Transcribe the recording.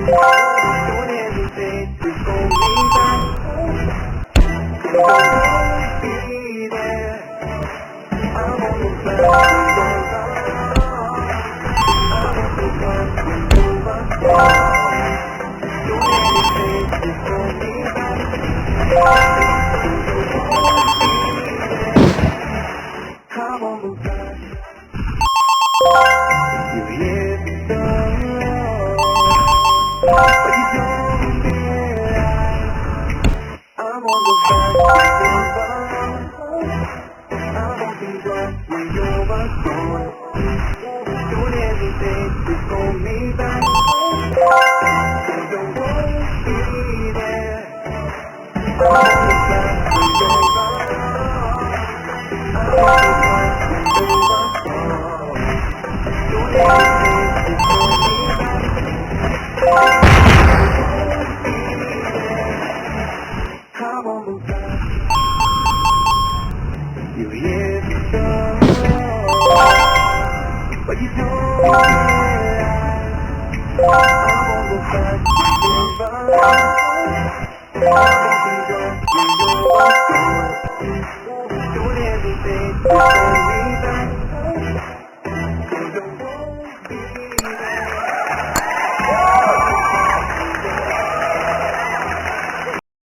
Doing everything to hold me back. You won't be there. I'm on the back. I'm on the back when you must go. Doing everything to hold me back. You won't be there. I'm on the back. You hear the door, but you don't realize I'm on the back of I won't be there when you must go. Doing everything to hold me back. You won't be there. I'm on the back.